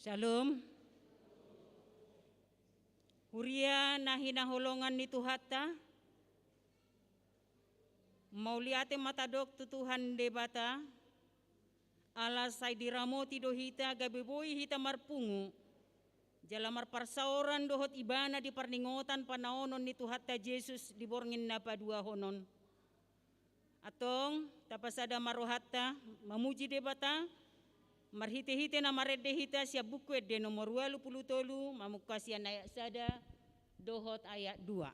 Shalom. Huria na hinaholongan ni Tuhata. Mauliate matadok tu Tuhan debata. Alas ay diramo ti dohita gabiboy hita marpungu. Jalamar parsauran dohot ibana di parningotan panaonon ni Tuhata Jesus diborngin na padua honon. Atong tapasada marohata mamuji debata. Marhite-hite na maredehita siya bukwed de nomor 23 mamukasian ayat sada dohot ayat 2.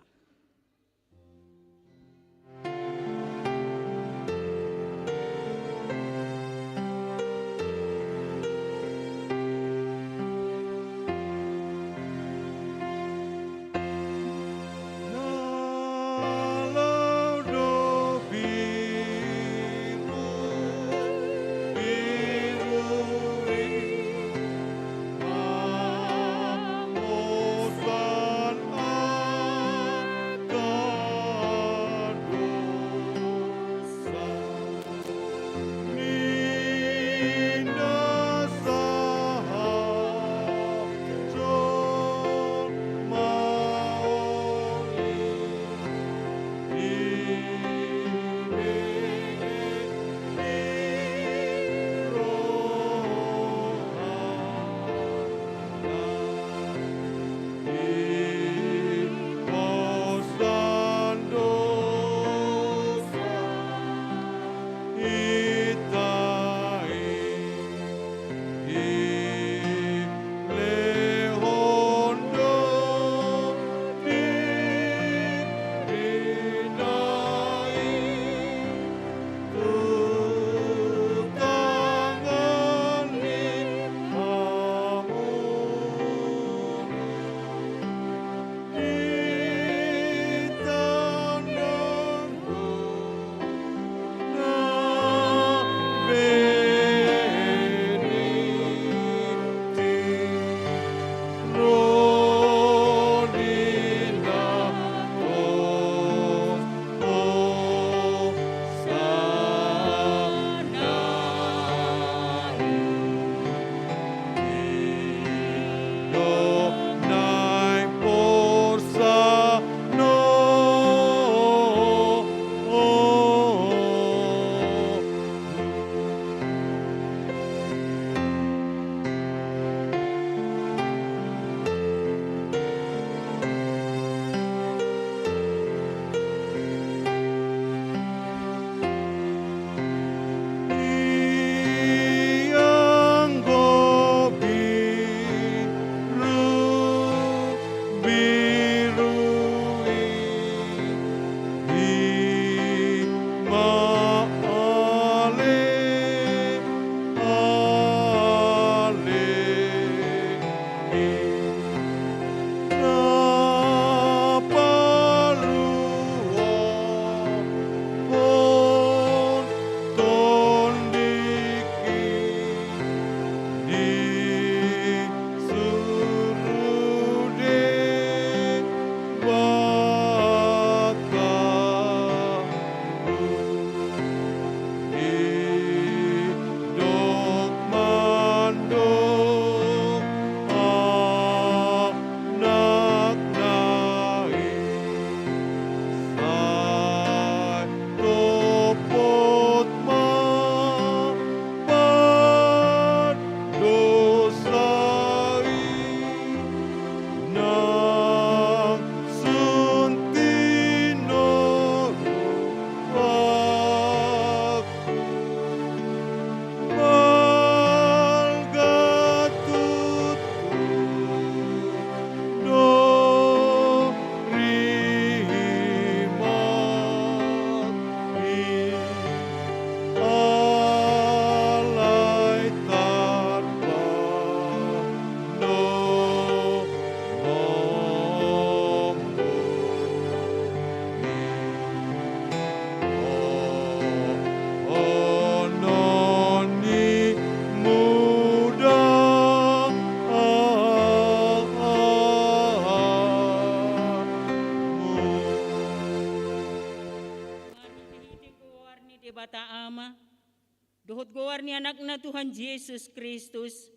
Dohot gowar ni anak na Tuhan Yesus Kristus,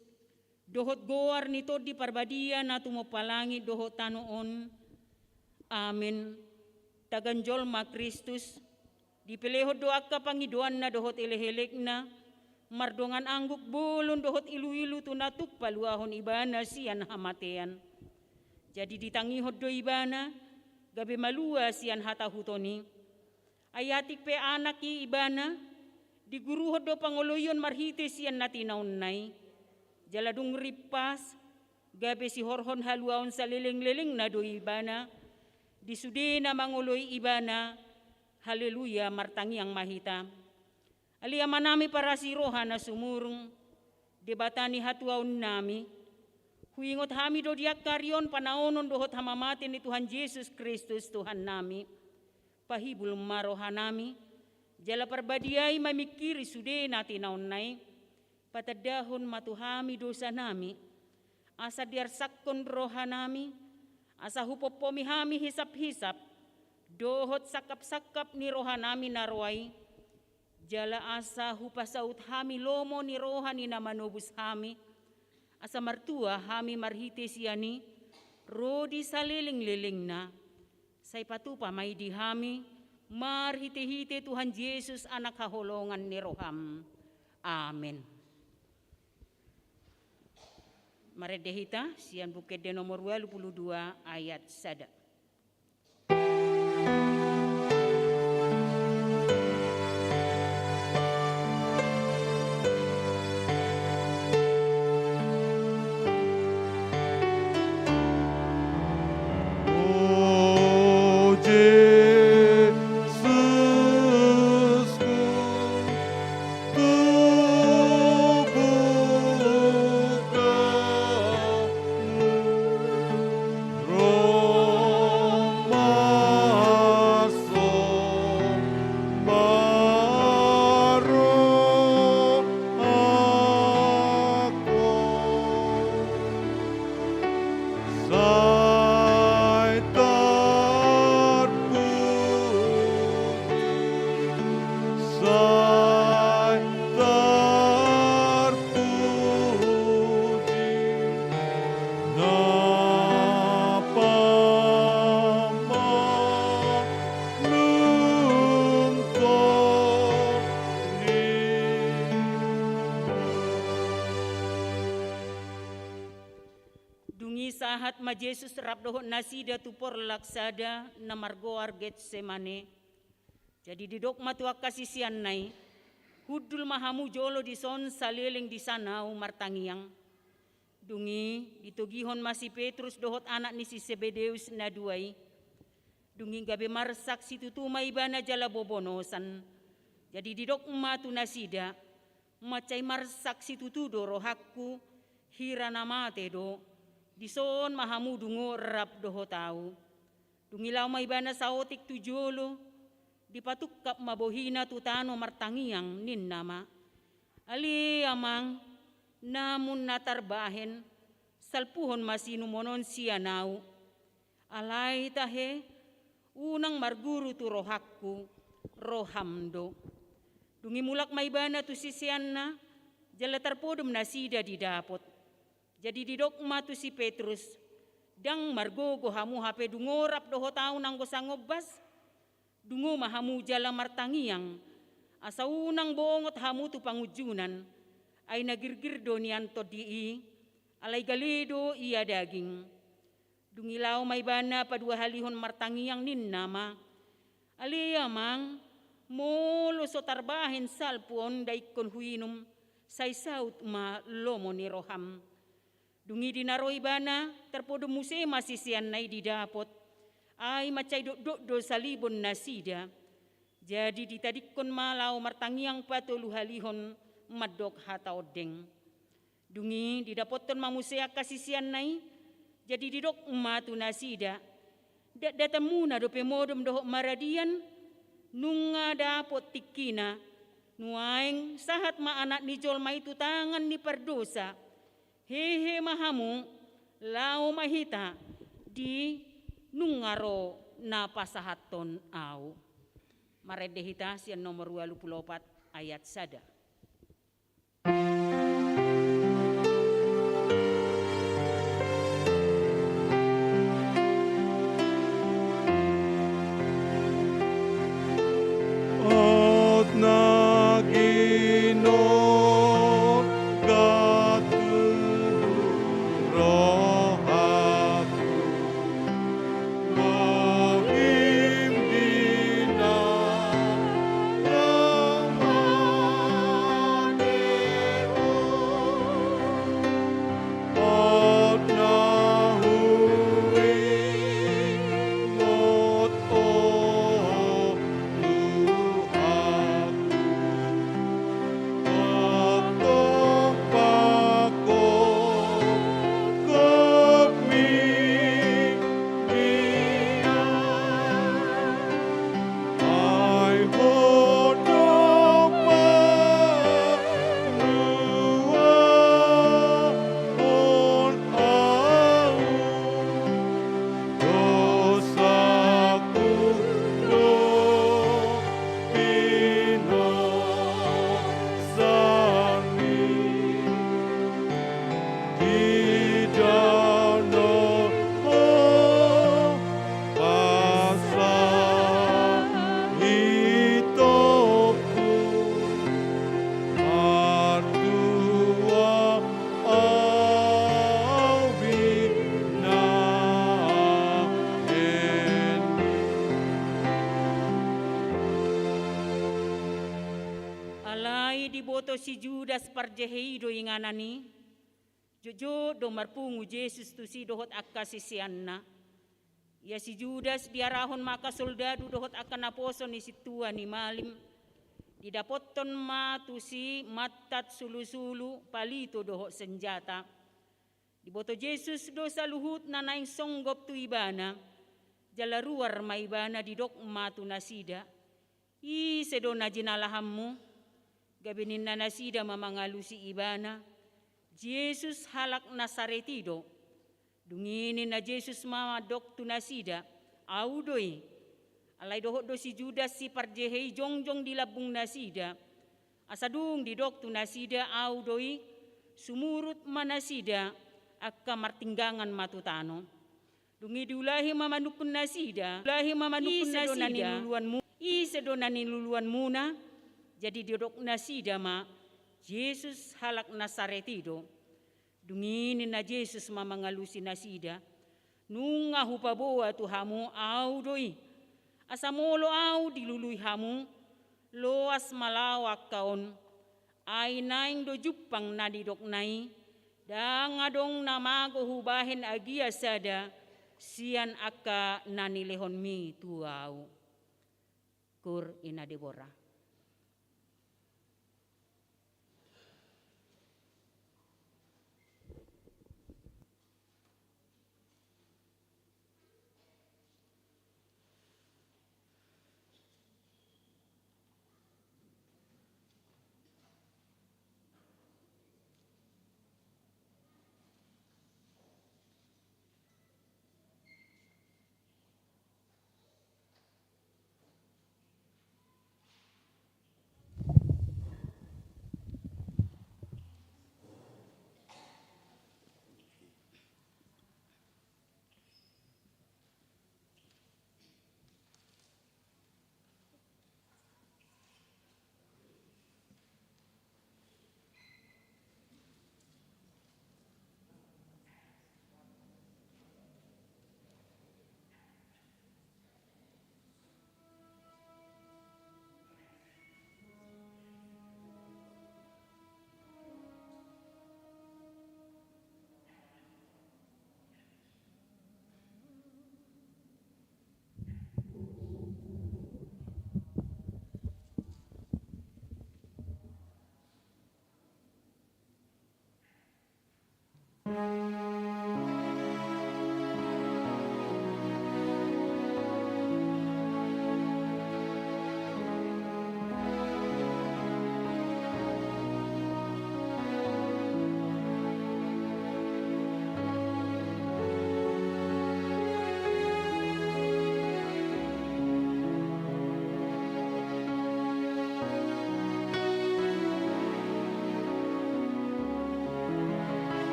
Dohot goar nito di parbadia na tumopalangi dohot tanoon. Amen. Taganjol ma Kristus. Dipilehot doak ka pangiduan na dohot ilehelek na. Mardongan angguk bulon dohot ilu-ilu tunatuk paluahon ibana sian hamatean. Jadi ditangihot do ibana. Gabi malua sian hatahutoni. Ayatik pe anak i ibana. Diguruhot do pangoloyon marhite sian natinaunay. Jaladung ripas, gabi si horhon haluaon sa liling-liling na do ibana, disude na manguloy ibana, haleluya martangi ang mahita. Aliyaman nami para si roha na sumurong, debata ni hatuaon nami, huingot hami do diak karyon panaonon dohot hamamatin ni Tuhan Yesus Kristus Tuhan nami, pahibul maroha nami, jala parbadiay mamikiri sude natinaunay, patadahon matuhami dosa nami, asa diarsakon roha nami, asa hupopomi hami hisap-hisap, dohot sakap-sakap ni roha nami narway, jala asa hupasaut hami lomo ni roha ni namanubus hami, asa martua hami marhite siyani, rodi saliling-liling na, say patupa may di hami, marhite-hite Tuhan Yesus anak kaholongan ni roham. Amen. Maredehita, sian bukit de nomor 22 ayat 1. Sahat ma Jesus rabdohot nasida tupor laksada na margoar Getsemane. Jadi didok matuak kasisian nai, hudul mahamu jolo di son saliling di sanau martangiang. Dungi ditugihon masih Petrus dohot anak ni si Sebedeus na duay. Dungi gabe marsak si tutumay bana jala bobonosan. Jadi didok matu nasida, macay marsak si tutudo rohakku, hira namate do. Dison mahamu dungo rap doho tau. Dungilaw may bana sa otik tujolo, dipatukap mabohina tutano martangiang nin nama. Ali amang namun natarbahen, salpuhon masinumonon siya nau. Alay tahe, unang marguru tu rohakku, rohamdo. Dungimulak may bana tu sisiyan na, jalatar podom nasida didapot. Jadi didok matu si Petrus, dang margogo hamu hape dungorap doho tau nang gosangobas, dungo mahamu jala martangiang, asa unang bongot hamu tu pangujunan, ay nagirgir do niyan to dii, alay galido iya daging. Dungilaw may bana padua halihon martangiang nin nama, aliyamang molo so tarbahin salpuon daikon huinum, say saut ma lomo ni roham. Dungi dinaroy bana, terpodo muse masisian nai didapot, ay macay do salibon nasida. Jadi ditadikon malaw martangiang patulu halihon madok hataodeng. Dungi didapoton mamusea kasisian nai, jadi didok matu nasida. Datamuna do pemodom dohok maradian, nunga dapot tikina, nuaing sahat ma anak ni jol maitu tangan ni perdosa. Hehe mahamu lao mahita di nungaro na pasahaton au. Maredehita sian nomor 24 ayat 1. si Judas parjeheido inganani, jojo do marpungu Yesus tu si dohot akka sisianna. Ya si Judas diarahon maka soldadu dohot akan naposo ni situa ni malim. Didapotton ma tu si matat sulu-sulu palito dohot senjata. Diboto Yesus do sa luhut na naing songgop tu ibana. Jalaruar ma ibana didok ma tu nasida. I sedo na jinalahammu. Gabinin na nasida mamangalusi ibana. Yesus halak Nasaretido. Dunginin na Yesus mama dok tu nasida. Audoi. Alay dohot do si Judas si parjehei jongjong di labung nasida. Asadung di dok tu nasida audoi. Sumurut manasida. Akka martinggangan matutano. Dungi diulahi mamanukun nasida. Diulahi mamanukun nasida. Isedonani luluan muna. Jadi didok nasida ma. Yesus halak Nasaretido. Dunginin na Yesus mamangalusi nasida. Nunga hupaboa tu hamu audoi. Asamolo au dilului hamu. Loas malawak kaon. Ay naing do jupang na didok nai. Dangadong namago hubahin agia sada. Sian akka nanilehon mi tuau. Kur ina Deborah.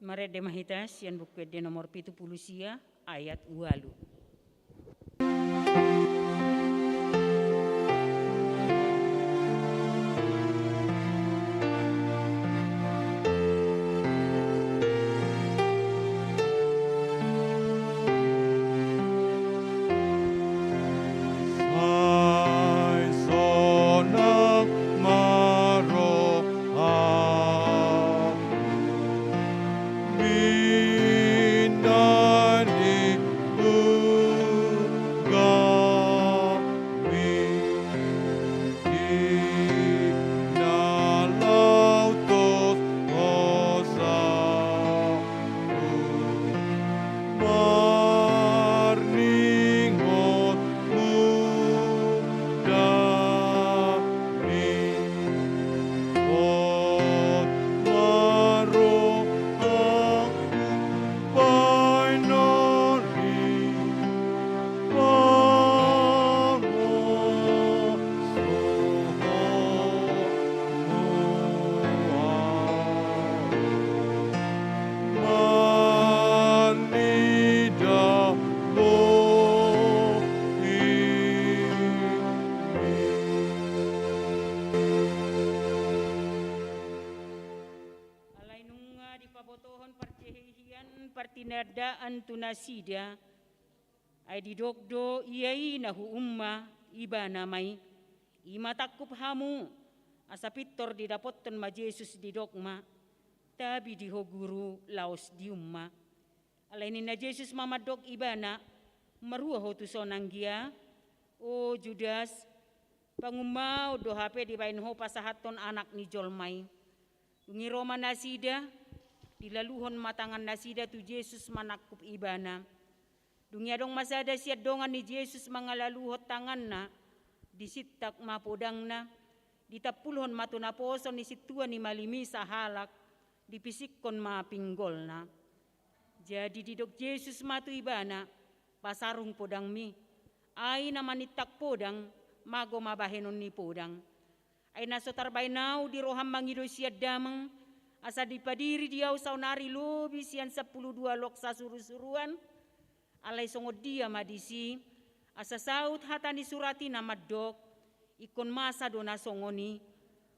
Marede mahitas yan bukwet de nomor 70 ayat 8. Partinadaan tunasida ay didokdo iyai nahu umma iba namay imatakup hamu asapitor didapotton ma Jesus di dogma tabi diho guru laos di umma alainin na Jesus mamadok ibana maruah ho tusonang gia o Judas pangumau do hape di bain ho pasahaton anak ni jolmay ngiroma nasida dilaluhon matangan nasida tu Jesus manakup ibana. Dunia dong masada siat dongan ni Jesus mangalaluhot tangan na, disitak mapodang na, ditapulhon matunaposon ni situan ni malimi sa halak, dipisikon mapinggol na. Jadi didok Jesus matu ibana, pasarung podang mi, ay naman itak podang, mago mabahenon ni podang. Ay nasotar bainaw di roham mangido siat damang, asa dipadiri diaw saunari lobi sian 12 lok sasurusuruan alay songod dia madisi asa saut hatani surati namadok ikon masa dona songoni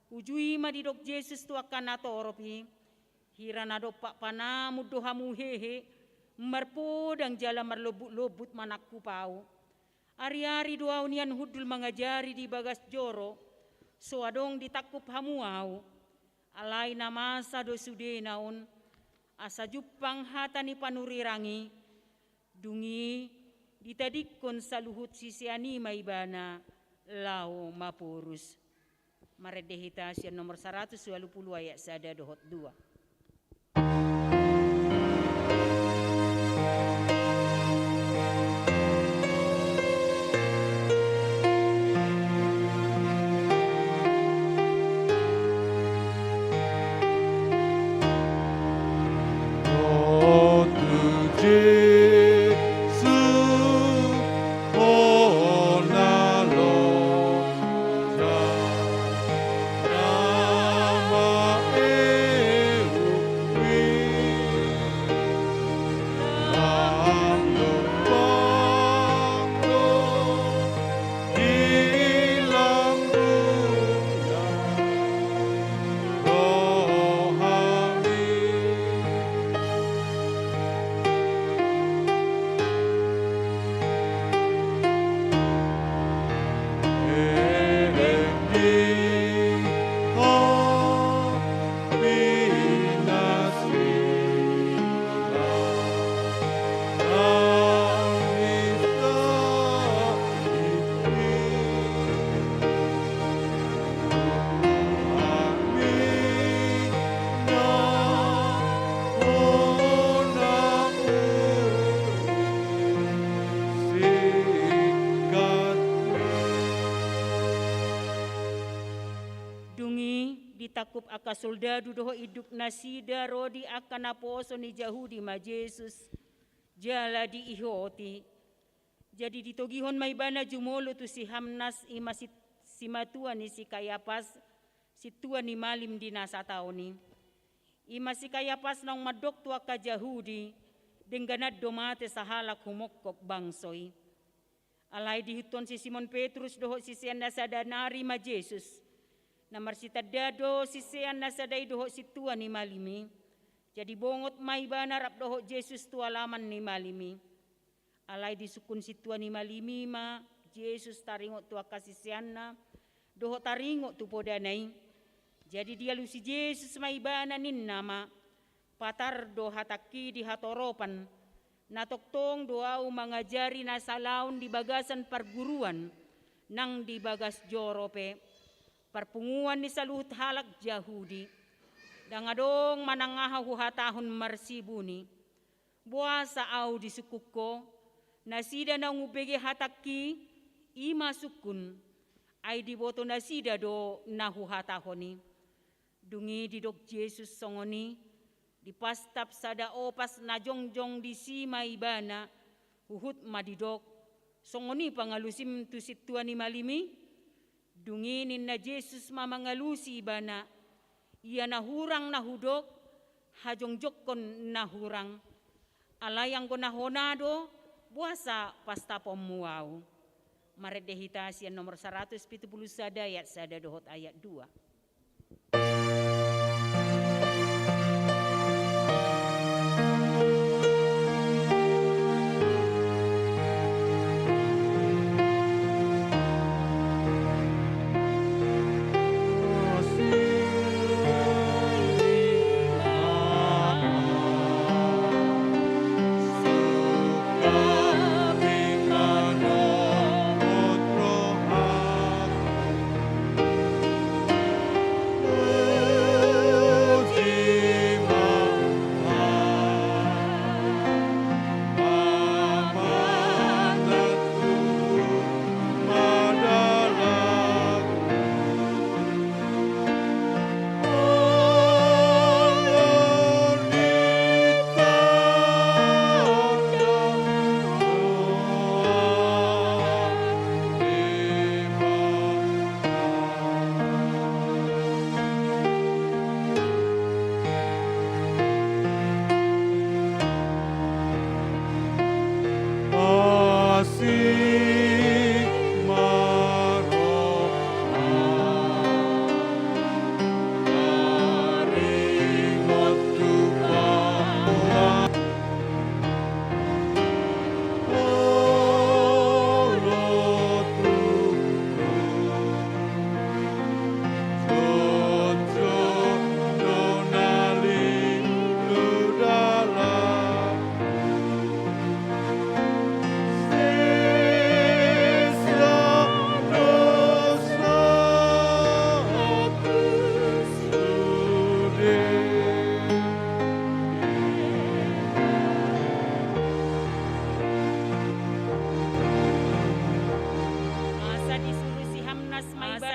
ujui madidok Jesus tu akan natoropi hirana pak panamu dohamu hehe marpodang jala marlobut-lobut manakku pau ari-ari doa unian hudul mangajari di bagas joro so adong ditakup hamuau alai namasa dosude naon asa jupang hatani panurirangi dungi ditadikon saluhut sisiani maibana lao mapurus maredehita sian nomor 120 ayat sada dohot 2. takup aka soldado doho iduk nasida rodi aka naposo ni Jahudi ma Jesus jala di ihoti. Jadi ditogihon may bana jumolo tu si Hamnas ima si matua ni si Kayapas si tua ni malim di nasa tao ni. Ima si Kayapas nang madok tua ka Jahudi, dengganad domate sa halak humokok bangsoy. Alay dihuton si Simon Petrus doho si siyan na sa danari ma Jesus. Namar si tadado si siyan na sa day doho si tua ni malimi. Jadi bongot may banarap doho Jesus tua laman ni malimi. Alay disukun si tua ni malimi ma Jesus taringo tua kasisiyan na doho taringo tu podanay. Jadi dia lu si Jesus may bananin nama patar do hataki di hatoropan natoktong doau mangajari na salaun di bagasan perguruan nang di bagas jorope perpunguan ni saluhut halak Jahudi dangadong manangahahu hatahun marsibuni buasa au di sukuko nasida na ngubege hataki ima sukun ay diboto nasida do nahu hatahoni dungi didok Jesus songoni di pastap sada opas na jongjong di sima ibana huhut madidok songoni pangalusim tu situa ni malimi dunginin na Jesus mamangalusi ibana ia nahurang nahudok hajongjokon nahurang alayang ko nahonado buasa pastapom muau maredehitasian nomor 170 ayat sada dohot ayat 2.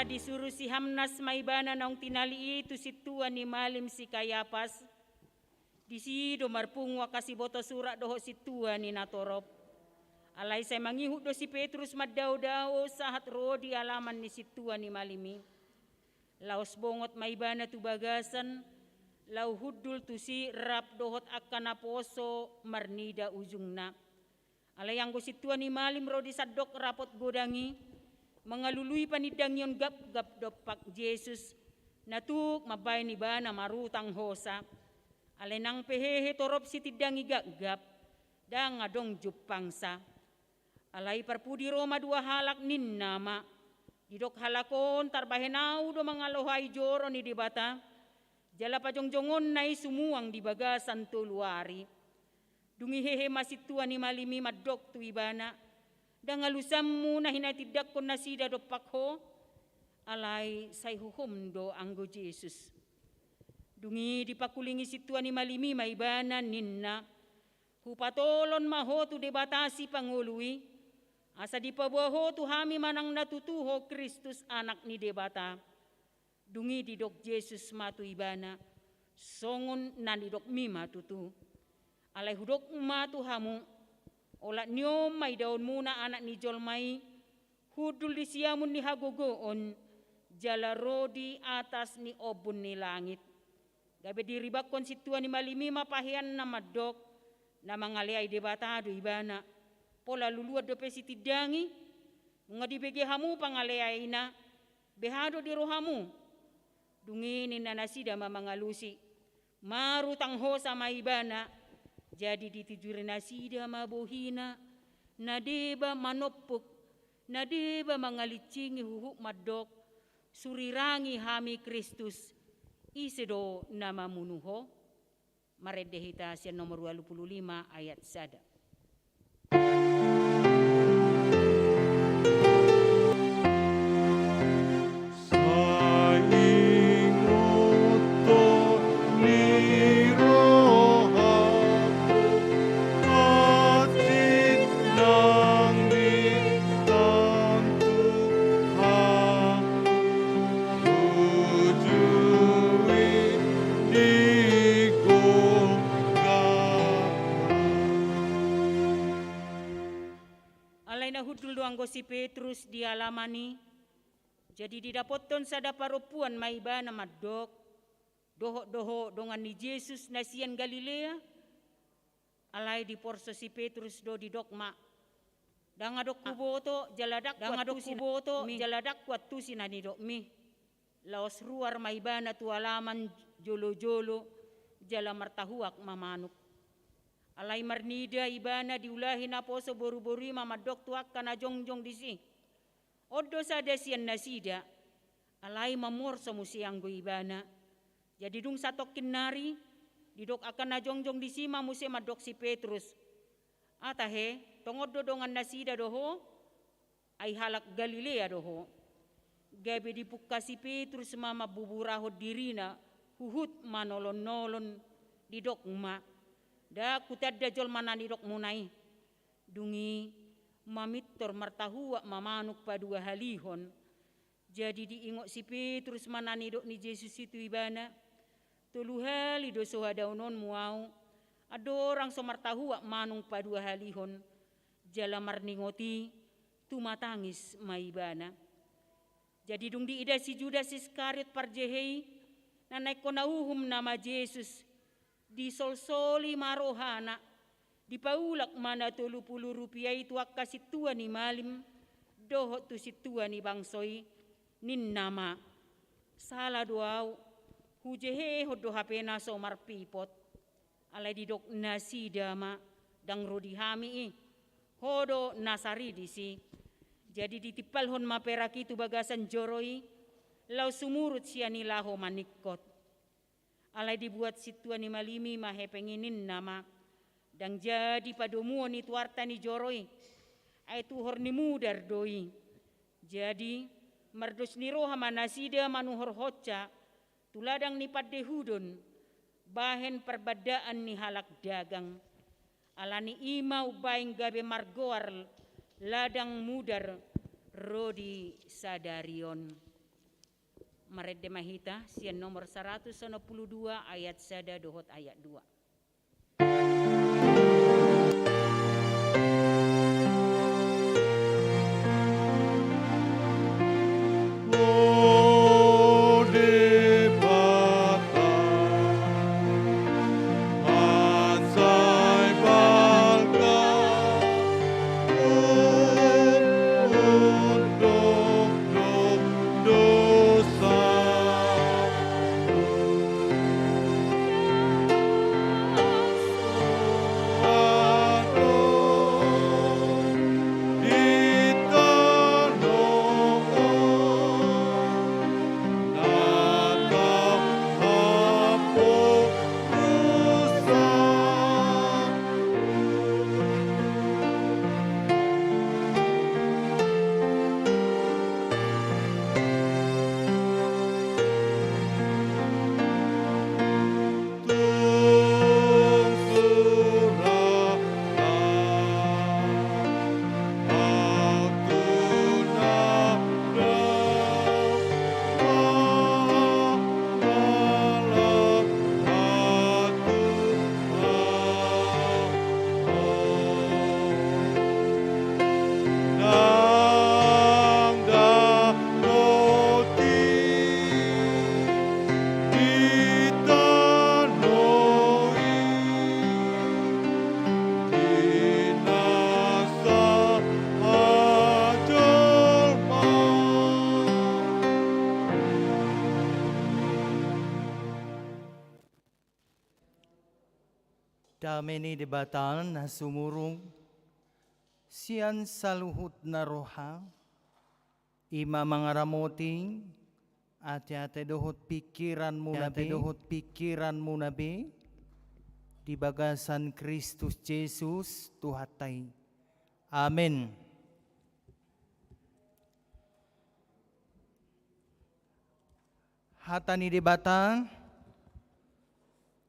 Disuruh si Hamnas maibana naung tinali itu si tua ni malim si Kayapas. Di sido marpungu akasi boto surat doho si tua ni natorop. Alay say mangihut do si Petrus maddaw-daw sahat rodi alaman ni si tua ni malimi. Laos bongot maibana tu bagasan. Lau hudul tu si rap dohot akan aposo marnida ujungna. Alay ang si tua ni malim rodi sadok rapot godangi. Mengalului panidang yon gap-gap dopak Jesus natuk mabay ni ba na marutang hosa alenang pehehe torop si tidang igagap dang adong jupangsa alay parpudi Roma dua halak nin nama didok halakon tarbahenau do mangalohay joro ni dibata jala pajongjongon nai sumuang di bagasan tuluari dungi hehe masitua ni malimi madok tu ibana dangalusammu na hinatidak kon nasida do pakho alay say huhum do anggo Jesus dungi dipakulingi situa ni malimi maibana ninna hupatolon maho tu debatasi pangului asa dipabuaho tu hami manang natutuho Kristus anak ni debata dungi didok Jesus matu ibana songon nan didok mima tutu alay hudok matu hamu olat nyom may daon muna anak ni Jolmai hudul di siamun ni hagogoon jala rodi atas ni obun ni langit Gabe diribakon si Tuhan ni malimi mapahian na madok na mangaleay debatado ibana. Pola luluad do pesi tidangi nga dibege hamu pangaleay na behado di rohamu. Dunginin na nasida mamangalusi. Marutang ho sama ibana. Jadi ditujuri nasida mabohina. Nadeba manopuk. Nadeba mangalicingi huhuk madok. Surirangi hami Kristus. Isedo nama munuho. Maredehita sian nomor 25 ayat 1. Si Petrus di alamani, jadi didapoton sa daparopuan maiba na madok, doho dongan ni Jesus na siyan Galilea, alay di porso si Petrus do di dokma, dangadok kuboto jaladak kuat tu sinani dokmi, laos ruar maiba na tu alaman jolo-jolo, jala martahuak mamanuk. Alay marnida ibana diulahi na po sa boru-bori mamadok tuak ka na jongjong disi. Odo sa desian nasida, alay mamor sa musianggo ibana. Jadi dung satok kinari, didok akan na jongjong disi mamusi madok si Petrus. Atahe, tongod dodongan nasida doho, ay halak Galilea doho. Gabi dipukka si Petrus mamabuburahod dirina, huhut manolon-nolon didok ma. Da kutad da jol manani dok munai. Dungi mamitor martahuak mamanuk padua halihon. Jadi diingok si Petrus manani dok ni Yesus itu ibana. Tulu hali do sohadaunon muau. Adorang so martahuak manung padua halihon. Jala marningoti tumatangis maibana. Jadi dung diida si Judas Iskariot parjehei. Nanay ko nauhum nama Yesus. Di solsoli marohana, di paulak mana 30 rupiah itu akka situa ni malim, doho tu situa ni bangsoi, nin nama, salah doau, hujehe hodo hapena somar pipot, alai didok nasi dama, dang rodi hami hodo nasari disi, jadi ditipal hon maperaki tu bagasan joroi, lau sumurut siani laho manikot. Alai dibuat situa ni malimi mahe penginin nama. Dan jadi padomuo ni tuarta ni joroi. Ay tuhor ni mudar doi. Jadi mardos ni roha manasida manuhor hoca. Tuladang ni padehudon. Bahen perbadaan ni halak dagang. Alani imau baing gabe margoar. Ladang mudar rodi sadarion. Marede mahita sian nomor 192 ayat 1 dohot ayat 2. Dameni debatan na sumurung sian saluhut na roha ima mangaramoting ate-ate dohot pikiranmu nabi di bagasan Kristus Yesus Tuhatai. Amin. Hatani debata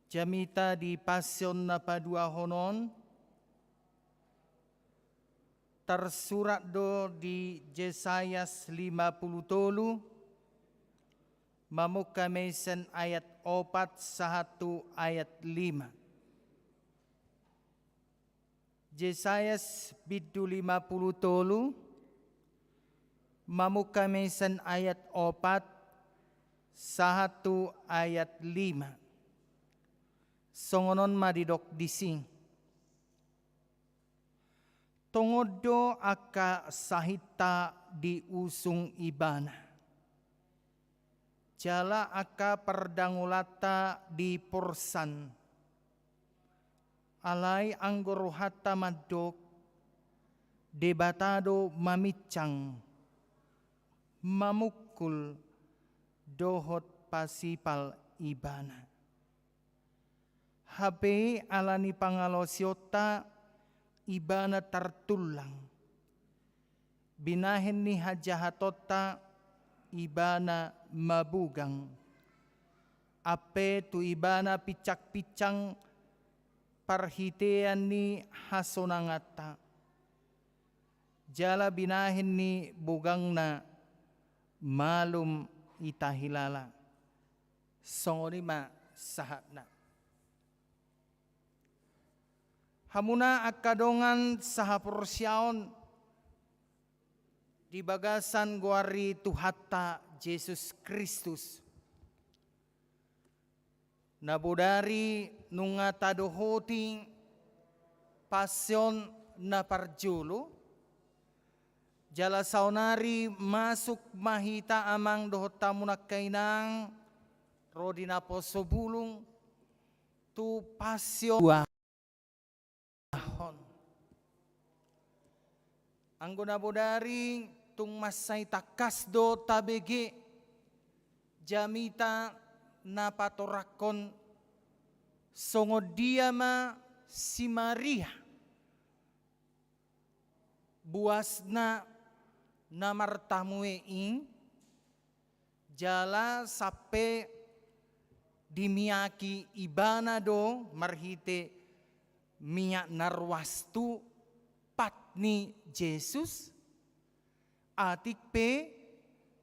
jamita di pasion na padua honon tersurat do di Yesayas 53 mamuka mesen ayat 4 ayat 5. Yesayas bidu 53 mamuka mesen ayat 4 ayat 5. Songonon madidok dising. Tongodo aka sahita di usung ibana. Jala aka perdangulata di porsan. Alai anggoro hatta madok debatado mamicang mamukul dohot pasipal ibana. Habe alani pangalosiota ibana tertulang. Binahin ni hajahatota ibana mabugang. Ape tu ibana picak-picang parhitean ni hasonangata. Jala binahin ni bugang na malum itahilala. Songorima sahatna. Hamuna akadongan sahapursiaon di bagasan guari Tuhata Yesus Kristus. Nabudari nunga tadohoti pasion na parjulu. Jala saunari masuk mahita amang dohotamunak kainang rodina posobulung tu pasion anggona bodari tung masai takas do tabege jamita napatorakon songo diama si Maria buasna namartamue ing jala sape dimiaki ibana do marhite minyak narwastu patni Yesus atik pe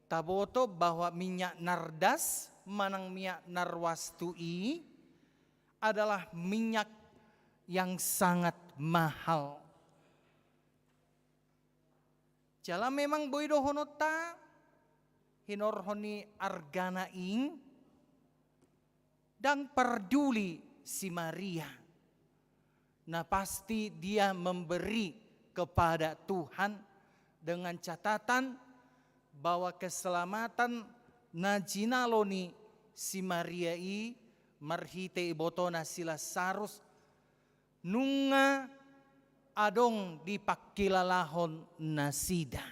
taboto bahwa minyak nardas manang minyak narwastu i adalah minyak yang sangat mahal. Jala memang boido honota hinorhoni argana ing dan peduli si Maria. Nah pasti dia memberi kepada Tuhan dengan catatan bahwa keselamatan najinaloni si Maria i marhite ibotona sila sarus nunga adong di pakilalahon nasida.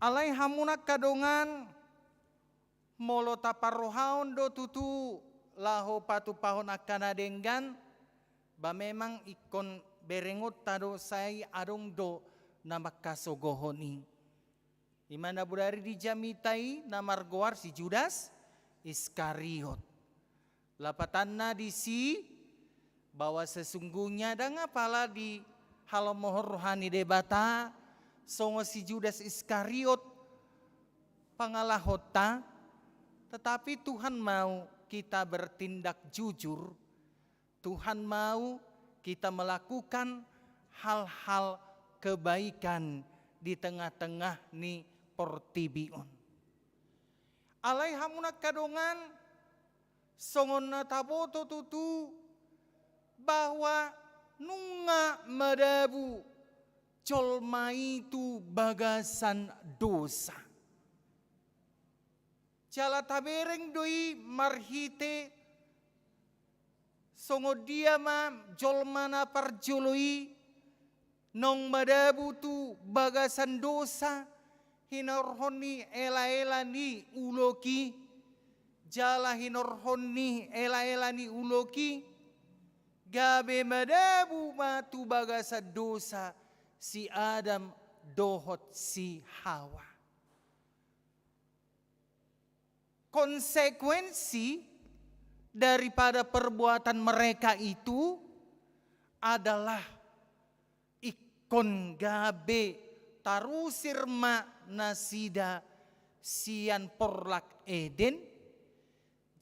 Alai hamuna kadongan molo taparohaon do tutu laho patu pahon akana denggan ba memang ikon berengot tado sai adong do nama kasogohoni. Imana budari di jamitai namargoar si Judas Iskariot. Lapatanna di si bahwa sesungguhnya dan ngapala di halamohor rohani debata songo si Judas Iskariot pangalahota, tetapi Tuhan mau kita bertindak jujur. Tuhan mau kita melakukan hal-hal kebaikan di tengah-tengah ni portibion. Alai hamuna kadongan songon na taboto tutu bahwa nunga madabu colma itu bagasan dosa. Jala tabereng doi marhite songo dia ma jolmana parjoloi nong madabu tu bagasan dosa hinorhoni ela-ela ni uloki jala hinorhoni ela-ela ni uloki gabe madabu ma tu bagasan dosa si Adam dohot si Hawa. Konsekuensi daripada perbuatan mereka itu adalah ikon gabe tarusir ma nasida sian porlak Eden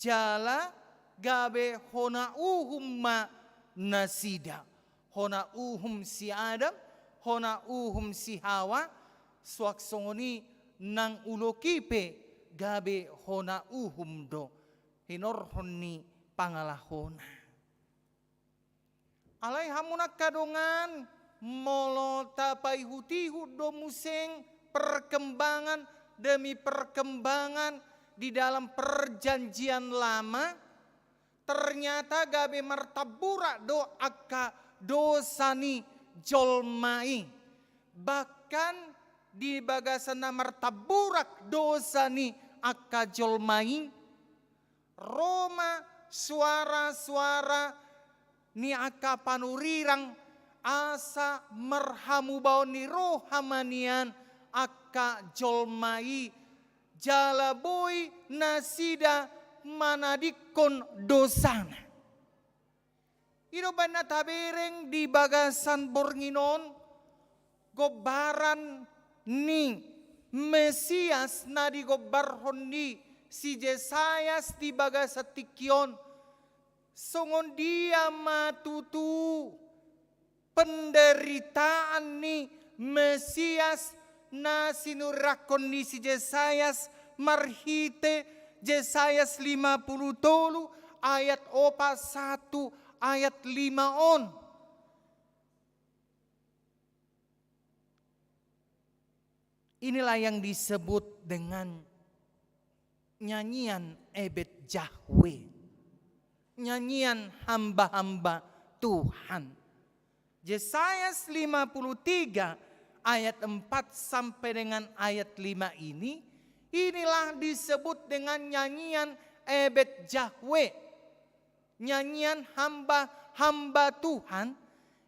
jala gabe hona uhum ma nasida hona uhum si Adam hona uhum si Hawa swaksongoni nang ulokipe gabe hona uhum do hinorhoni pangalahona. Alai hamunak kadongan molo tapai hutihu do museng perkembangan demi perkembangan di dalam perjanjian lama ternyata gabe martabura do akka dosani jolmai bahkan di bagasana martaburak dosani akka jolmai Roma suara-suara ni akka panurirang asa merhamu bau ni rohamanian akka jolmai jalaboi nasida manadikon dosana. Ino ba natabereng di bagasan bornginon gobaran ni Mesias na di gobarhon ni si Jesayas di bagasatikion songon dia matutu penderitaan ni Mesias na sinurakon ni si Jesayas marhite Jesayas 50 ayat 1 ayat 5 on. Inilah yang disebut dengan nyanyian Ebed Jahwe. Nyanyian hamba-hamba Tuhan. Yesayas 53 ayat 4 sampai dengan ayat 5 ini. Inilah disebut dengan nyanyian Ebed Jahwe. Nyanyian hamba-hamba Tuhan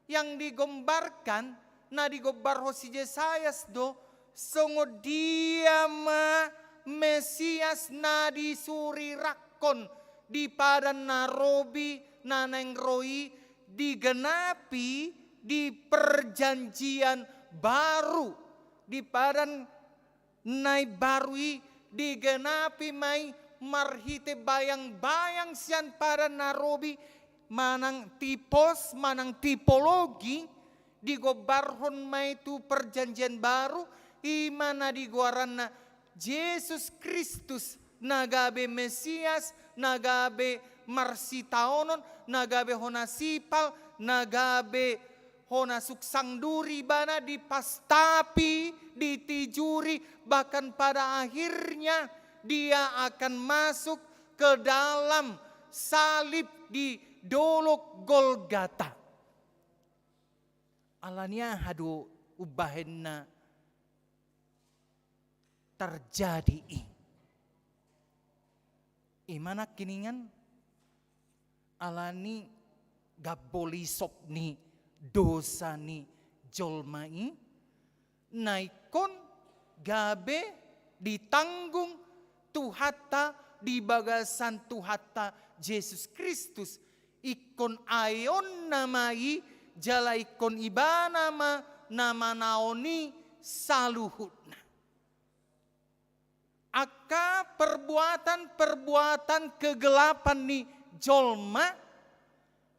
yang digombarkan na digombar si Yesayas do songo dia ma Mesias na disurirakon di padan narobi nanengroi digenapi di perjanjian baru di padan nai barui digenapi mai marhite bayang-bayang sian padan narobi manang tipos manang tipologi digobarhon mai tu perjanjian baru imana diguaranna Yesus Kristus nagabe Mesias nagabe marsitaonon nagabe hona sipal nagabe hona suksang duri bana dipastapi ditijuri bahkan pada akhirnya dia akan masuk ke dalam salib di dolok Golgata. Alania hadu ubahenna terjadi imana kiningan alani gabolisop ni dosa ni jolmai naikon gabe ditanggung tuhata di bagasan tuhata Yesus Kristus ikon ayon namai jala ikon ibana ma nama naoni saluhutna. Aka perbuatan kegelapan ni jolma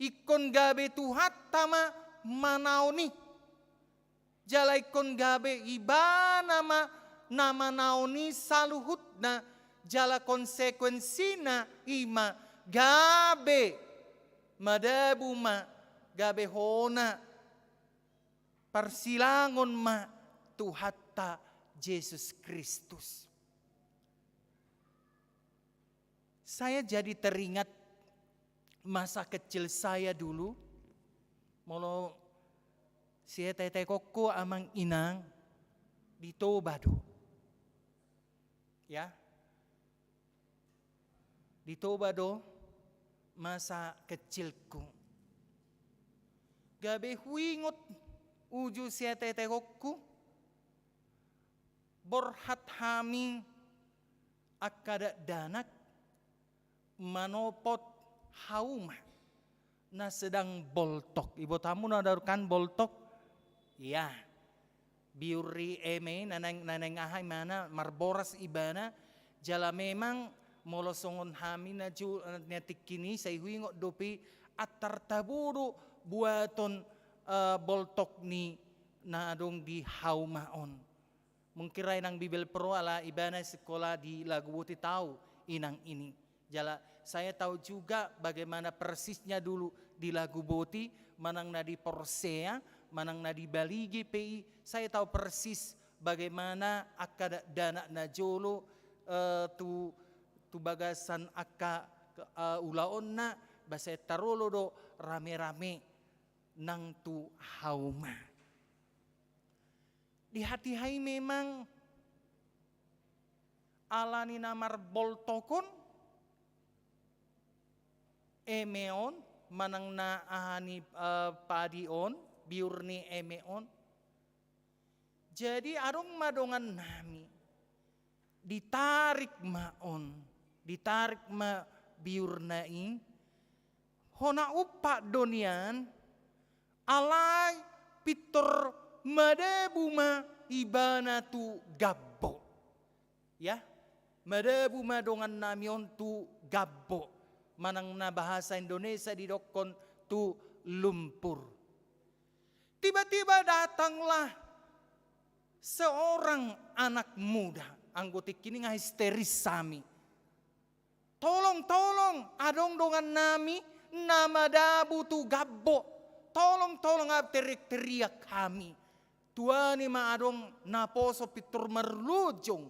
ikon gabe tuhata ma manaoni jala ikon gabe ibana ma nama naoni saluhutna jala konsekuensina ima gabe madabu ma gabe hona persilangon ma tuhata Yesus Kristus. Saya jadi teringat masa kecil saya dulu, molo si tete koko amang inang di Tobado. Ya. Di Tobado masa kecilku. Gabe huingot uju si tete koko. Borhat haming akada danak manopot hauma na sedang boltok. Ibu tamu nadarkan boltok? Ya. Biuri eme naneng ahay mana marboras ibana jala memang molosongon hami na ju netik kini say huingot dopi atar taburo buaton boltok ni na adong di haumaon. Mungkiray ng Bibel Pro ala ibana sekolah di Lagubuti tahu inang ini. Jala saya tahu juga bagaimana persisnya dulu di Lagubuti, manang na di Porsea, manang na di Bali GPI. Saya tahu persis bagaimana akada dana na jolo tu bagasan akka ulaon na basa tarolo do rame-rame nang tu hauma. Di hati hai memang alani namar boltokon emeon manang na ahani padion biurni emeon. Jadi arong madongan nami ditarik maon, ditarik ma biurnai hona upak donian alai pitor madebuma ibana tu gabbo. Ya, madebuma dongan namion tu gabbo. Manang na bahasa Indonesia didokon tu lumpur. Tiba-tiba datanglah seorang anak muda, anggota kini nga histeris sami. Tolong, adong dongan nami nama dabu tu gabbo. Tolong teriak kami. Tuani ma adong naposo pitur merlujong.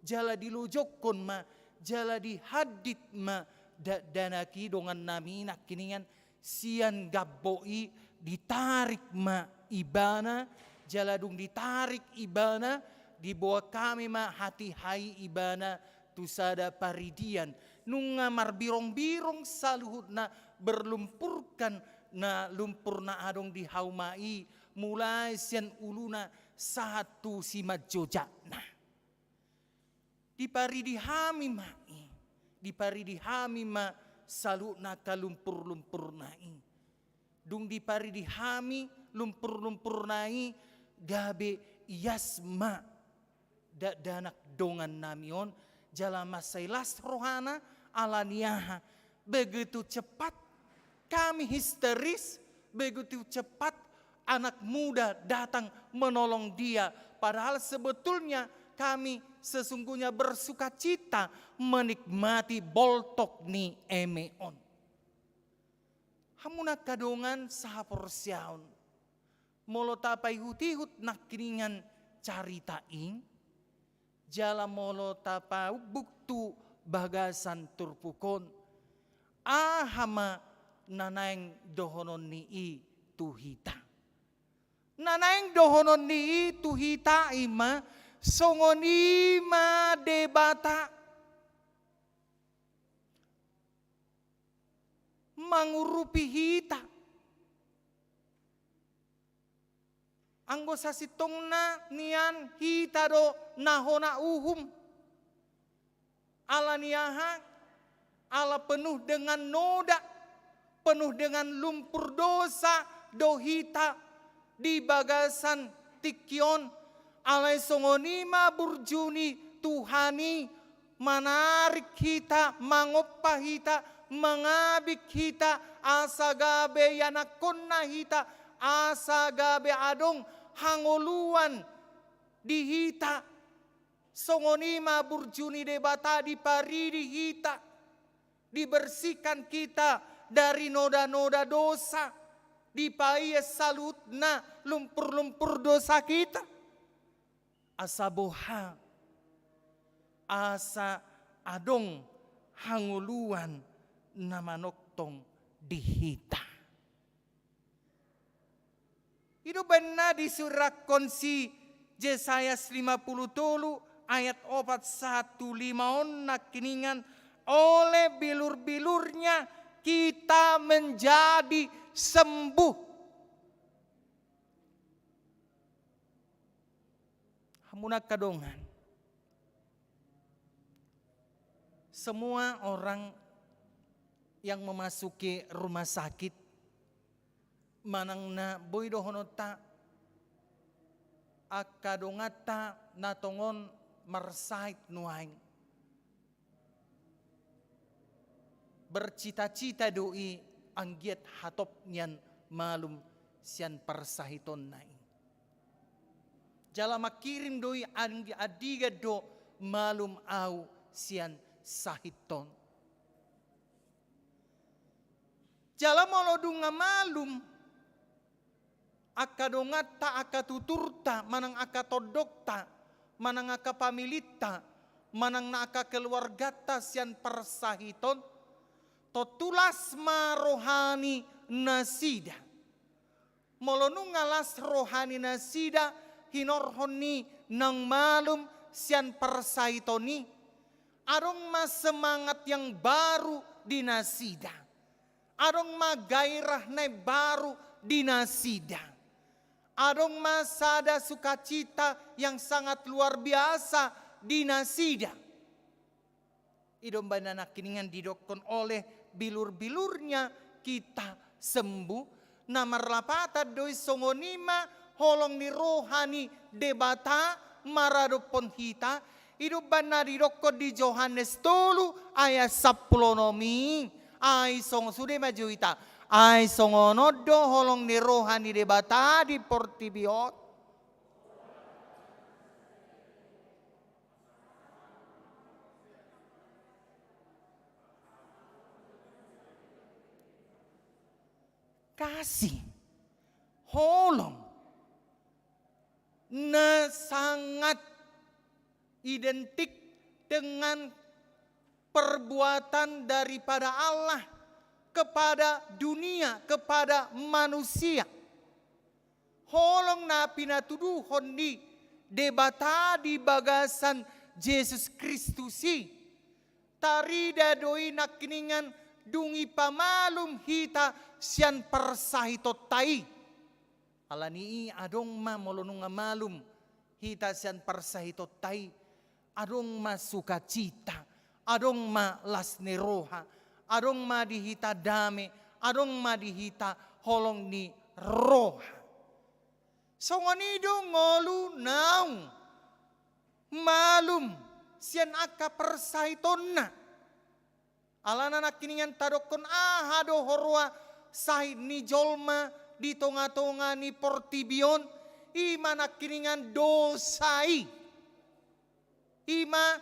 Jala dilujokon ma, jala dihadit ma danaki dongan nami nak kiningan sian gabboi ditarik ma ibana. Jaladung ditarik ibana, dibawa kami ma hati hai ibana tusada paridian. Nunga marbirong-birong saluhut na berlumpurkan na lumpur na adong di haumai mulai sian uluna satu si majojana. Diparidi hami mai, diparidi hami ma salut na kalumpur-lumpur nai. Dung diparidi hami lumpur-lumpur nai gabe yasma danak dongan namion jala masailas rohana alaniaha. Begitu cepat kami histeris, begitu cepat anak muda datang menolong dia. Padahal sebetulnya kami sesungguhnya bersuka cita menikmati boltok ni emeon. Hamuna kadongan sahaporsiaon. Molo tapai hutihut nak kiningan caritain. Jala molo tapau buktu bagasan turpukon. Ahama nanaeng dohonon ni tuhita. Nanaeng dohonon ni tuhita ima songonima debata. Mangurupi hita. Anggo sasitong na nian hita do nahona uhum. Ala niaha, ala penuh dengan noda, penuh dengan lumpur dosa do hita di bagasan tikion. Alai songonima burjuni Tuhani manarik hita, mangopah hita, mangabik hita, asagabe yanakonna hita, asagabe adong hangoluan di hita. Songonima burjuni debata di paridi hita. Dibersihkan kita dari noda-noda dosa. Dipaies salutna lumpur-lumpur dosa kita. Asa boha. Asa adong hanguluan nama noktong dihita. Itu benar di surat konsi Yesaya 50 ayat 4:1-5 nakiningan oleh bilur-bilurnya kita menjadi sembuh. Hamuna kadongan. Semua orang yang memasuki rumah sakit manangna boidohonota akadongata natongon marsait nuaing bercita-cita doi anggiat hatop nyan malum sian persahiton naing jala makirim doi adiga do malum au sian sahiton jala molodung malum akadongata akatuturta manang akatodokta manang akapamilita manang na akakeluargata sian persahiton totulas ma rohani nasida molonung ngalas rohani nasida hinorhoni nang malum sian persaitoni arong ma semangat yang baru di nasida arong ma gairah na baru di nasida arong ma sada sukacita yang sangat luar biasa di nasida idom banana kiningan didokon oleh bilur-bilurnya kita sembuh namar lapata doi songonima holong ni rohani debata maradopon hita hidup benar didokon di Yohanes 3 ayat 10 nomi ay song sude maju hita ay songonodo holong ni rohani debata di portibiot kasih holong na sangat identik dengan perbuatan daripada Allah kepada dunia, kepada manusia. Holong na pinatuduhon di debata di bagasan Yesus Kristusi. Tarida doi nakiningan dungi pamalum hita sian persahitot tai. Alani adong ma molonung malum hita sian persahitot tai. Adong ma sukacita, adong ma lasneroha, adong ma dihita dame, adong ma dihita holong ni roha. Songonido ngolu naung malum sian aka persahiton na. Alana nakiningan tadokon ahado horwa sahid ni jolma di tonga-tonga ni portibion ima nakiningan dosai ima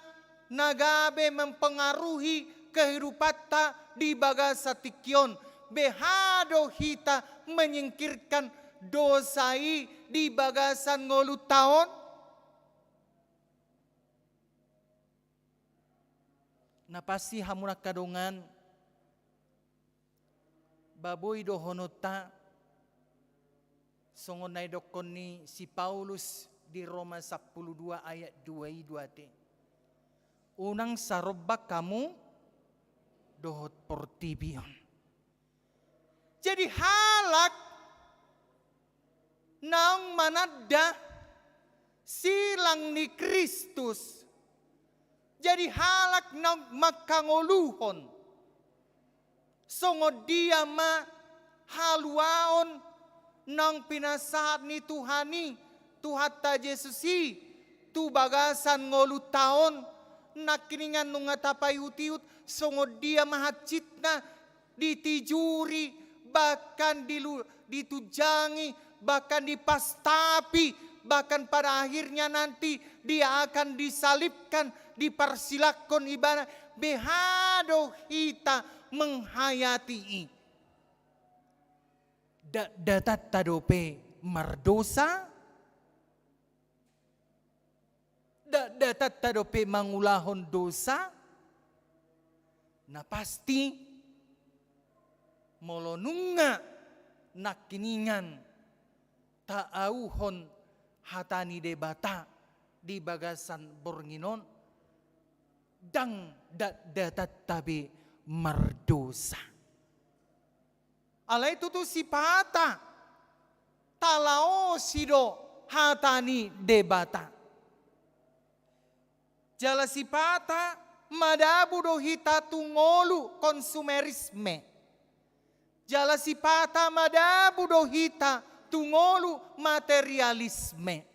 nagabe mempengaruhi kehidupan di bagasa tikyon behado hita menyingkirkan dosai di bagasan ngolu tahun na pasti hamuna kadongan baboy dohonota songon na dokon ni si Paulus di Roma 12 ayat 2 unang sarobak kamu dohot portibion jadi halak nang manada silang ni Kristus jadi halak nang makangoluhon. Songo dia ma haluaon nang pinasahat ni Tuhani. Tuhata Yesusi. Tu bagasan ngolu taon. Nakiningan nung ngatapay utiut. Songo dia mahacitna. Ditijuri. Bahkan ditujangi. Bahkan dipastapi. Bahkan pada akhirnya nanti dia akan disalibkan, dipersilakkan ibadah. Behado hita menghayati. Datat tadope mardosa. Datat tadope mangulahon dosa. Na pasti molonunga nakiningan taauhon hatani debata di bagasan bornginon dang datat tabi mardosa. Alay tutu sipata talao sido hatani debata. Jala sipata madabu do hita tungolu konsumerisme. Jala sipata madabu do hita tungolu materialisme.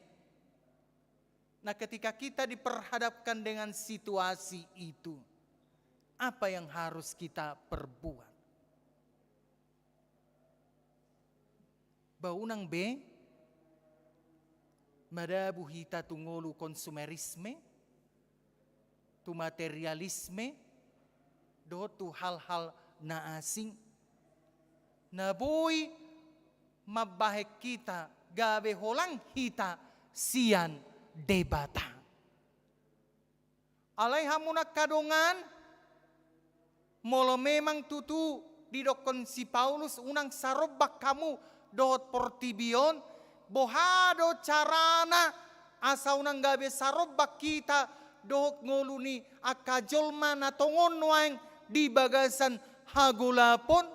Nah, ketika kita diperhadapkan dengan situasi itu, apa yang harus kita perbuat? Baunang B, madabu hita tungolu konsumerisme, tu materialisme, do tu hal-hal na asing, na boy mabahek kita, gabe holang hita sian debata. Alay hamunak kadongan, molo memang tutu didokon si Paulus unang sarobak kamu dohot portibion, bohado carana asa unang gabe sarobak kita dohot ngoluni akajolma na tongon waeng di bagasan hagulapon,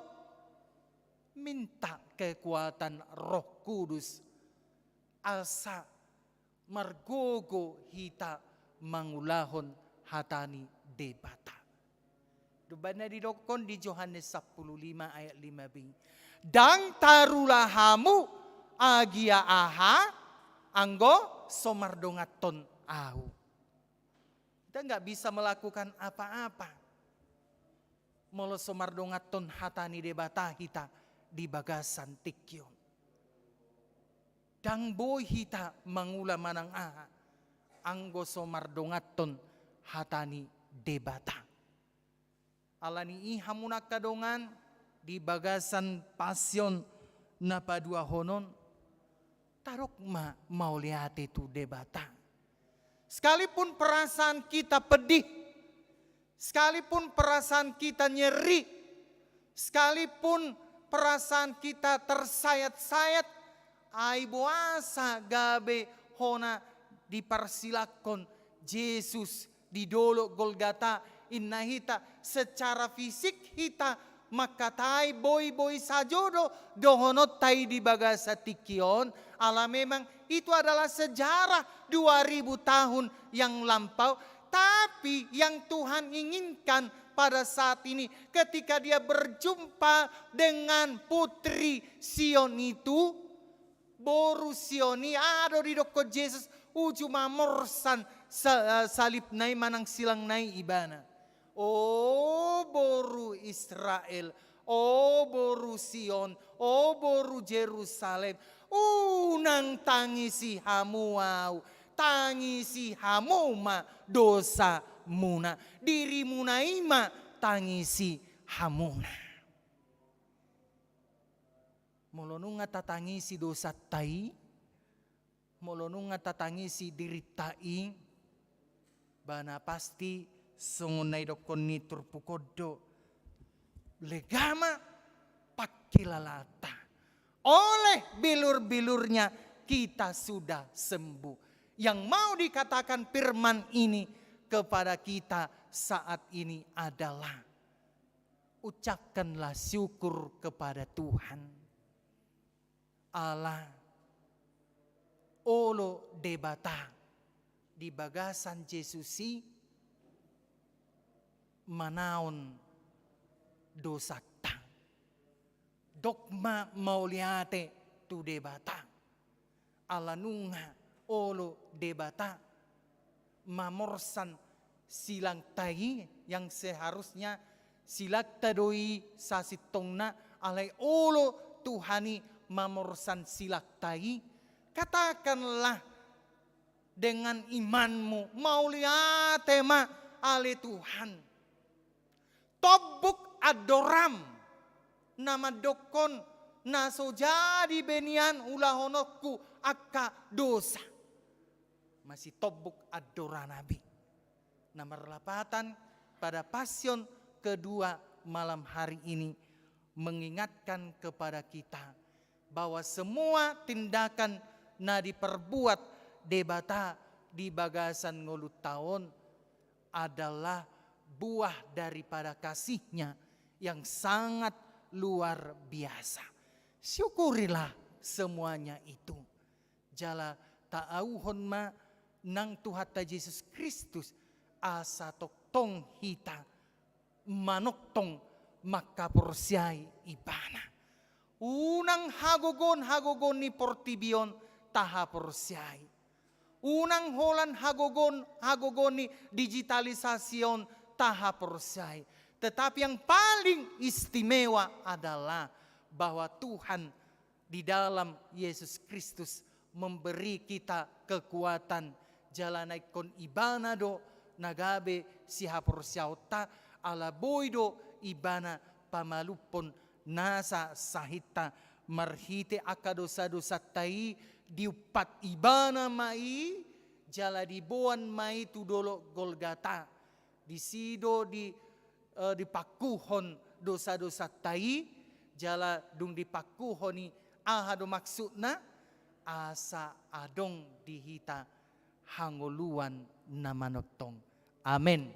minta kekuatan Roh Kudus asa margogo hita mangulahon hatani debata. Dubana didokon di Yohanes 15 ayat 5b. Dang tarulahamu agia aha anggo somardongaton au. Kita nggak bisa melakukan apa-apa. Molo somardongaton hatani debata hita di bagasan tikyon. Dang boy hita mangula manang aha anggo somardongaton hatani debata. Alani ihamunak kadongan di bagasan pasyon na padua honon tarok mau lihat itu debata. Sekalipun perasaan kita pedih, sekalipun perasaan kita nyeri, sekalipun perasaan kita tersayat-sayat, ai boasa gabe hona dipersilakon Yesus di dolo Golgata inna hita secara fisik hita makatai boy sajodo dohonot tai di bagasa tikion. Ala memang itu adalah sejarah 2000 tahun yang lampau, tapi yang Tuhan inginkan pada saat ini ketika dia berjumpa dengan putri Sion itu, boru Sioni ado di doko Yesus uju mamorsan salib nai manang silang nai ibana. Oh boru Israel, oh boru Sion, oh boru Jerusalem, unang tangisi hamuau, tangisi hamuma dosa muna, diri muna ima tangisi hamuna. Molonunga tatangisi dosa tai, molonunga tatangisi diri tai, bana pasti sungunay dokon ni turpukodo legama pakilalata. Oleh bilur-bilurnya kita sudah sembuh. Yang mau dikatakan firman ini kepada kita saat ini adalah ucapkanlah syukur kepada Tuhan. Allah olo debata di bagasan Yesusi manaon dosakta. Dogma mauliate tu debata. Alanunga olo debata. Mamorsan silang tahi yang seharusnya silak tadoi sasitongna alay olo Tuhani mamorsan silak tahi. Katakanlah dengan imanmu mauliate ma ale Tuhan. Tobuk adoram nama dokon naso jadi benian ulahonokku akka dosa. Masih tobuk adora nabi. Nomor 8 pada pasyon kedua malam hari ini mengingatkan kepada kita bahwa semua tindakan na diperbuat debata di bagasan ngulut tahun adalah buah daripada kasihnya yang sangat luar biasa. Syukurilah semuanya itu. Jala taauhon ma nang Tuhan ta Yesus Kristus asa toktong hita manoktong makaporsyai ibana. Unang hagogon ni portibion taha porsyai. Unang holan hagogon ni digitalisasyon taha porsyai. Tetapi yang paling istimewa adalah bahwa Tuhan di dalam Yesus Kristus memberi kita kekuatan jalan ikon ibana do nagabe siha porsyauta ala boydo ibana pamalupon nasa sahita marhite akadosa-dosa tai diupat ibana mai jala dibuan mai tudolo Golgata di sido dipakuhon dosa-dosa tai jala dung dipakuhoni ahado maksudna asa adong dihita hangoluan na manotong. Amen.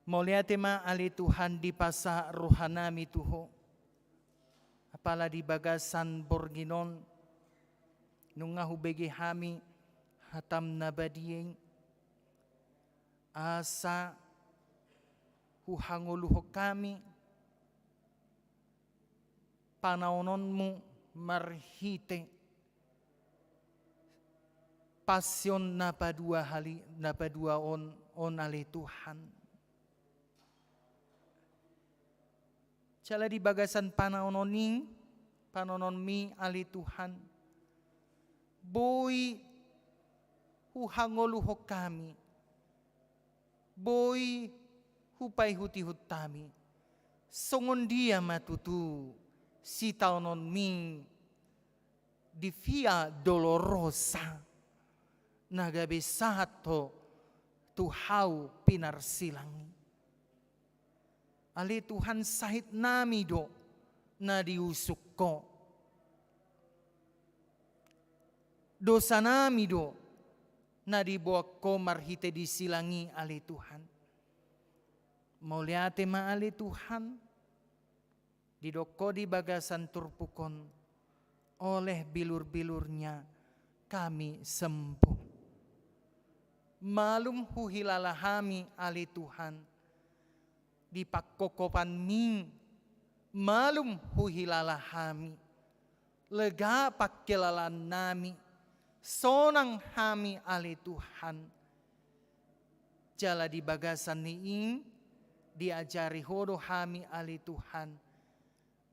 Mauliate ma ali Tuhan di pasa rohanami tuho. Apala di bagasan borginon nung hubegi hami hatam na badiyeng asa huhanguluho kami panahononmu marhite pasyon na padua on ali Tuhan. Cala di bagasan panonon mi ali Tuhan. Boy huhangoluho kami. Boy hupay hutihut kami. Songon dia matutu si taonon mi di via dolorosa nagabesato tuhau pinarsilangi. Ali Tuhan sahit nami do na diusuk ko. Dosa nami do na dibuak ko marhite disilangi ali Tuhan. Mauliate ma ali Tuhan. Didoko di bagasan turpukon oleh bilur-bilurnya kami sembuh. Malum huhilalahami ali Tuhan. Di pakokopan mi malum huhilalahami lega pakilalan nami sonang hami ali Tuhan jala di bagasan niing diajari hodo hami ali Tuhan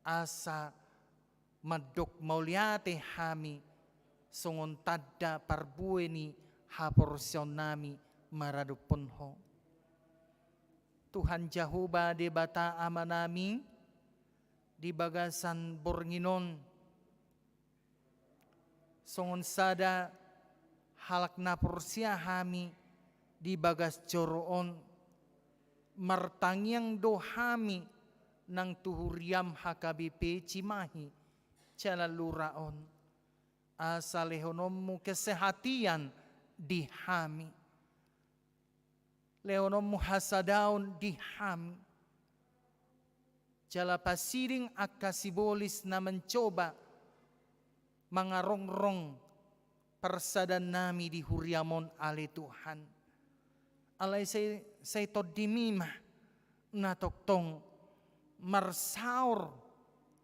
asa madok mauliate hami songon tadda parbueni haporsyon nami maradupon ho. Tuhan Jehovah de bata amanami di bagasan bornginon songon sada halak na porsia hami di bagas coroon martangyang dohami nang tuhuriam hakabipe cimahi calaluraon asalehonommu kesehatian di hami leonom muhasadaun diham. Jala pasiring akasibolis na mencoba mangarongrong persadan nami di huriamon ali Tuhan. Alay say todimima na toktong marsaur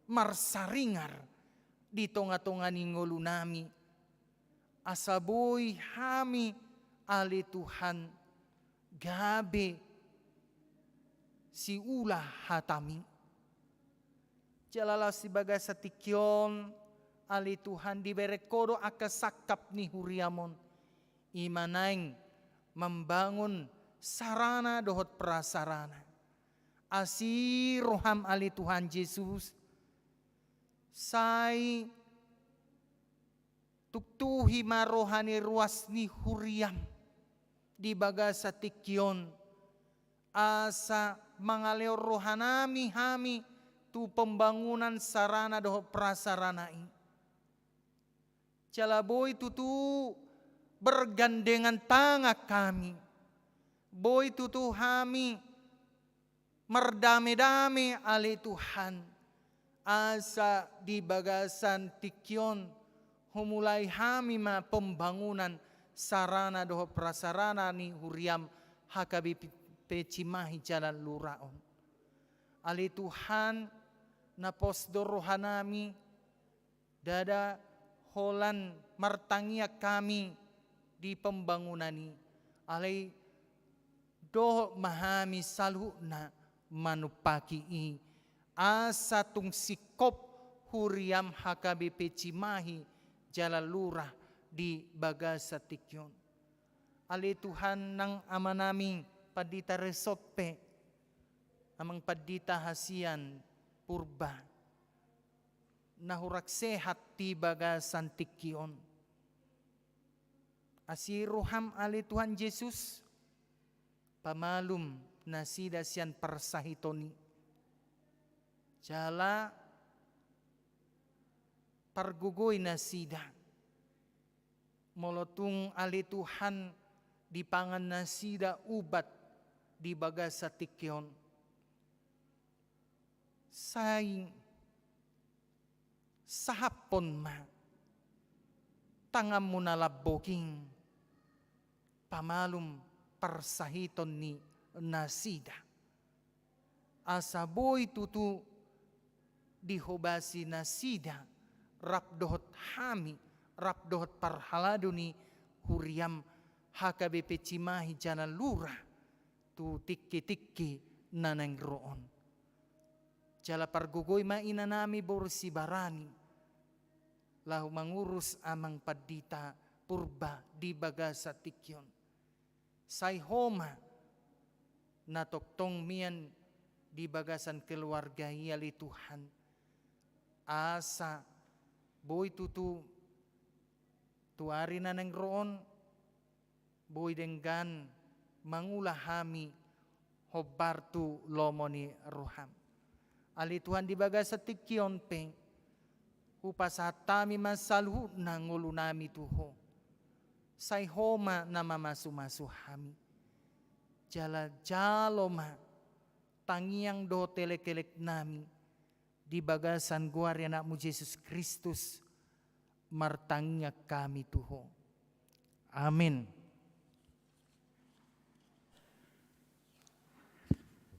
marsaringar di tonga-tonga ningolu nami. Asaboy hami ali Tuhan. Gabe si ulah hatami. Jalala si baga sa tikyon ali Tuhan diberekodo akasakap ni huriamon. Imanaing membangun sarana dohot prasarana. Asiroham ali Tuhan Yesus. Say tuktuhi marohani ruas ni huriam. Di baga sa tikyon asa mangaleo rohanami hami tu pembangunan sarana doho prasarana ini. Jala boy tutu bergandengan tangan kami. Boy tutu hami merdame-dame ali Tuhan. Asa di bagasan tikyon humulai hami ma pembangunan sarana doho prasarana ni huriam hakabi pecimahi jalan luraon. Ali Tuhan na posdo rohanami dada holan martangia kami di pembangunan ini. Ali doho mahami saluna manupaki i asa tung sikop huriam hakabi pecimahi jalan lurah di bagasa tikyon. Ali Tuhan nang amanami padita resope amang padita hasian purba nahurak sehat di bagasan tikyon. Asiruham ali Tuhan Yesus pamalum nasida sian persahitoni jala pargugoy nasida molotung ali Tuhan di pangan nasida ubat di bagasa tikyon. Saing sahapon ma tangam mo nalaboking pamalum persahiton ni nasida. Asaboy tutu dihobasi nasida rapdohot hami rapdohot parhalado ni huriam hakabe pecimahi jalan lurah tu tikki-tikki nanang roon. Jala pargugoy mainanami borsi barani lahu mangurus amang padita purba di bagasa tikyon. Say homa natoktong mian di bagasan keluarga yali Tuhan. Asa boy tutu tuari na nang roon boy denggan mangulahami hobartu lomoni roham. Ali Tuhan di bagasa tikyon peng upasatami masaluh na ngulunami tuho. Say homa na mamasumasu hami. Jala jaloma tangiang do telek-telek nami di bagasan guarya nakmu Yesus Kristus martangnya kami tuho. Amin.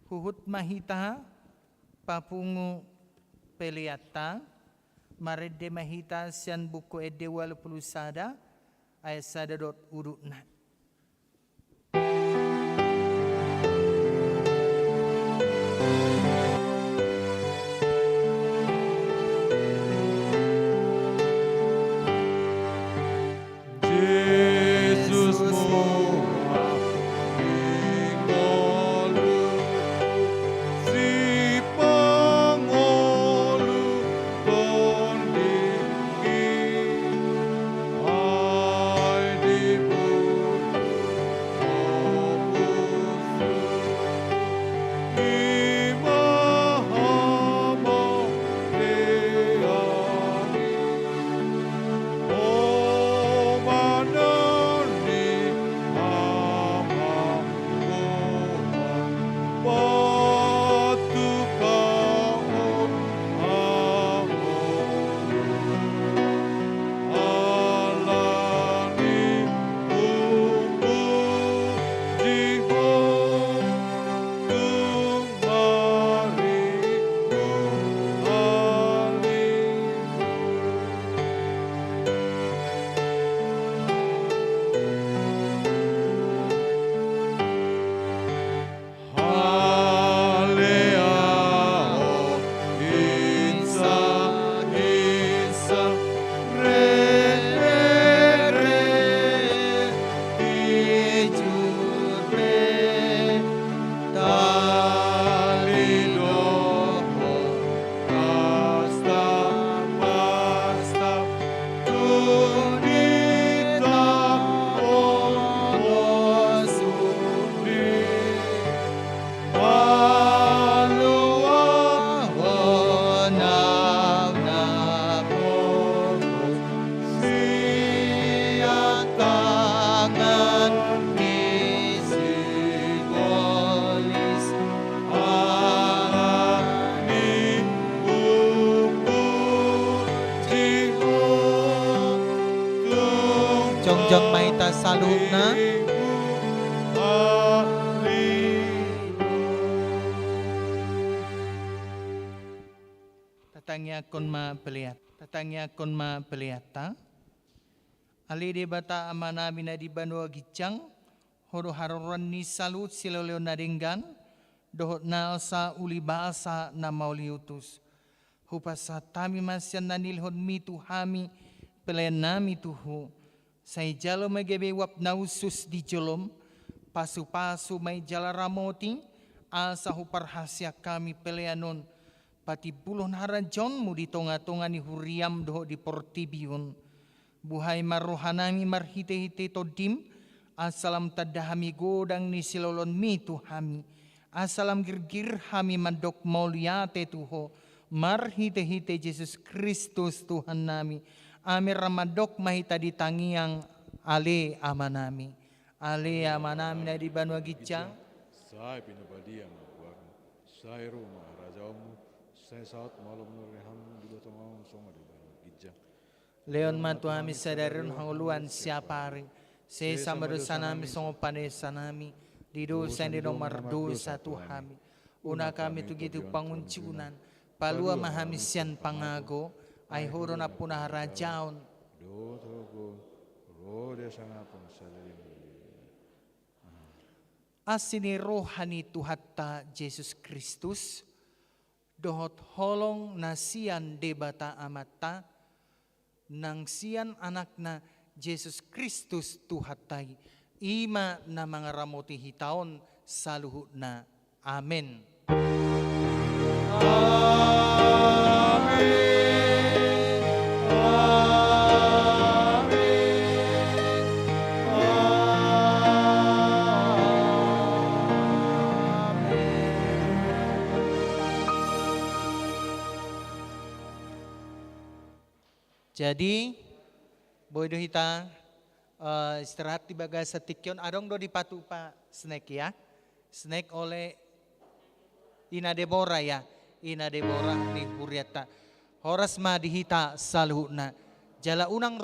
Huhut mahita papungu peliata marede mahita sian buku ede 21 ayat 1.urutna. Di saluhna. Tatangya kon ma peliata. Ali de bata amana bina di banua gicang. Horo haroran ni salut siloleo nadinggan. Dohot na sa uli bahasa na mauliutus. Hupasa tami masyan nanilhon mitu hami pelayan nami tuhu. Say jalo magebe wap nausus di jolom. Pasu-pasu may jala ramoti. Asa huparhasya kami pelayanon. Pati bulon harajonmu di tonga-tonga ni huriam doho di portibion. Buhay marohanami marhite-hite todim. Asalam tadahami godang ni silolon mitu hami. Asalam girgir hami mandok mauliate tuho. Marhite-hite Yesus Kristus Tuhan nami. Amir ramadok mahita di tangiang ale amanami. Ale amanami na di banwa gicang. Sai pinabadia mabuarmu. Sai roma rajamu. Sai saat malam nureham di batang songa di banwa gijang. Leon matu hami sadarin hanguluan siapari. Se sama dosa nami songo panesa nami. Di dosa di nomor dosa Tuhami. Una kami tu gitu panguncunan. Palua mahamisian pangago. Ay horo na punah rajaon. Asini rohani Tuhatta Yesus Kristus. Dohot holong nasian debata amata. Nang sian anak na Yesus Kristus Tuhattai. Ima na mga ramoti hitaon saluhut na. Amen. Jadi, boy do hita istirahat di bagas setikyon. Adong do dipatu pa snack ya. Snack oleh Ina Deborah ya. Ina Deborah ni Huriata. Horas ma dihita saluhna. Jala unang